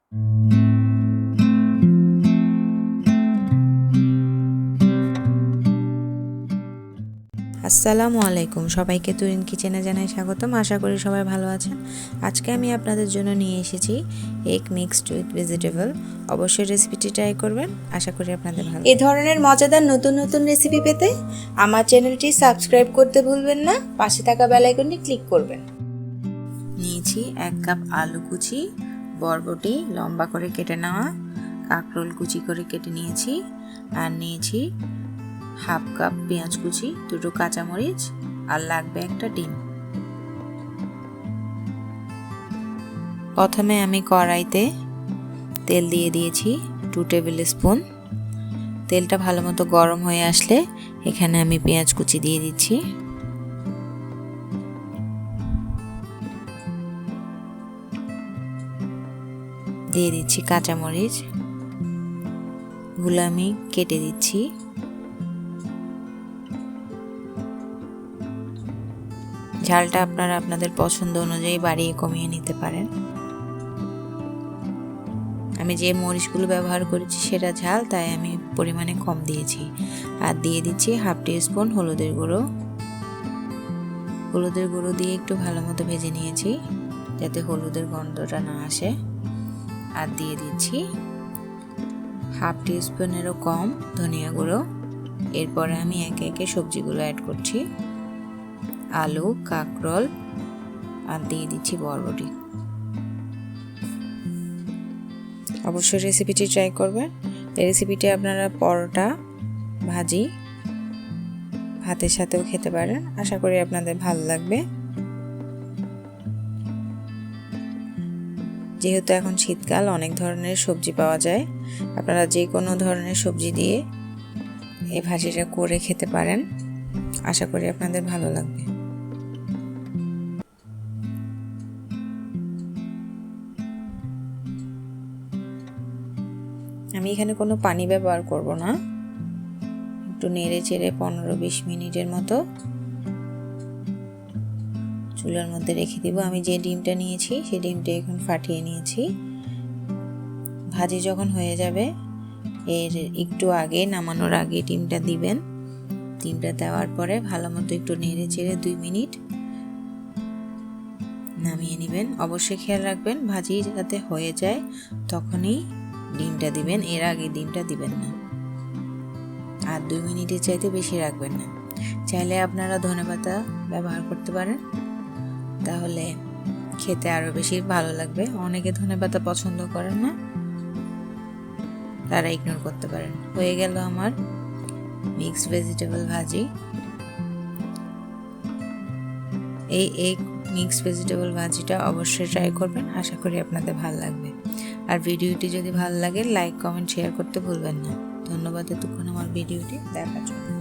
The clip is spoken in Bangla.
আসসালামু আলাইকুম, সবাইকে তরিন কিচেনে জানাই স্বাগতম। আশা করি সবাই ভালো আছেন। আজকে আমি আপনাদের জন্য নিয়ে এসেছি এগ মিক্সড উইথ ভেজিটেবল। অবশ্যই রেসিপিটি ট্রাই করবেন, আশা করি আপনাদের ভালো। এই ধরনের মজাদার নতুন নতুন রেসিপি পেতে আমার চ্যানেলটি সাবস্ক্রাইব করতে ভুলবেন না, পাশে থাকা বেল আইকনটি ক্লিক করবেন। নিয়েছি 1 কাপ আলু কুচি, বরবটি লম্বা করে কেটে নেওয়া, কাঁকরোল কুচি করে কেটে নিয়েছি, আর নিয়েছি হাফ কাপ পেঁয়াজ কুচি, 2টো কাঁচামরিচ, আর লাগবে একটা ডিম। প্রথমে আমি কড়াইতে তেল দিয়ে দিয়েছি 2 টেবিল স্পুন। তেলটা ভালো মতো গরম হয়ে আসলে এখানে আমি পেঁয়াজ কুচি দিয়ে দিচ্ছি। দিয়ে দিচ্ছি কাঁচামরিচ, গুলো আমি কেটে দিচ্ছি। ঝালটা আপনারা আপনাদের পছন্দ অনুযায়ী বাড়িয়ে কমিয়ে নিতে পারেন। আমি যে মরিচগুলো ব্যবহার করেছি সেটা ঝাল, তাই আমি পরিমাণে কম দিয়েছি। আর দিয়ে দিচ্ছি হাফ টিস্পুন হলুদের গুঁড়ো। হলুদের গুঁড়ো দিয়ে একটু ভালো মতো ভেজে নিয়েছি যাতে হলুদের গন্ধটা না আসে। আর দিয়ে দিচ্ছি হাফ টিস্পুনেরও কম ধনিয়া গুঁড়ো। এরপরে আমি একে একে সবজিগুলো অ্যাড করছি, আলু, কাঁকরোল, আর দিয়ে দিচ্ছি বরবটি। অবশ্যই রেসিপিটি ট্রাই করবেন। এই রেসিপিটি আপনারা পরোটা, ভাজি, ভাতের সাথেও খেতে পারেন। আশা করি আপনাদের ভালো লাগবে। যেহেতু এখন শীতকাল, অনেক ধরনের সবজি পাওয়া যায়। আপনারা যে কোনো ধরনের সবজি দিয়ে এই ভাজিটা করে খেতে পারেন। আশা করি আপনাদের ভালো লাগবে। আমি এখানে কোনো পানি ব্যবহার করব না। একটু নেড়ে চেড়ে 15-20 মিনিটের মতো চুলার মধ্যে রেখে দিব। আমি যে ডিমটা নিয়েছি সেই ডিমটা এখন ফাটিয়ে নিয়েছি। ভাজি যখন হয়ে যাবে এর একটু আগে, নামানোর আগে ডিমটা দিবেন। ডিমটা দেওয়ার পরে ভালো মতো একটু নেড়ে চেড়ে 2 মিনিট নামিয়ে নেবেন। অবশ্যই খেয়াল রাখবেন ভাজি যাতে হয়ে যায় তখনই ডিমটা দিবেন, এর আগে ডিমটা দিবেন না। আর 2 মিনিটের চাইতে বেশি রাখবেন না। চাইলে আপনারা ধনেপাতা ব্যবহার করতে পারেন, তাহলে খেতে আরো বেশি ভালো লাগবে। অনেকে ধনেপাতা পছন্দ করেন না, তারা ইগনোর করতে পারেন। হয়ে গেল আমার মিক্সড ভেজিটেবল ভাজি। এই এগ মিক্সড ভেজিটেবল ভাজিটা অবশ্যই ট্রাই করবেন, আশা করি আপনাদের ভালো লাগবে। আর ভিডিওটি যদি ভালো লাগে লাইক, কমেন্ট, শেয়ার করতে ভুলবেন না। ধন্যবাদ এতক্ষণ আমার ভিডিওটি দেখার জন্য।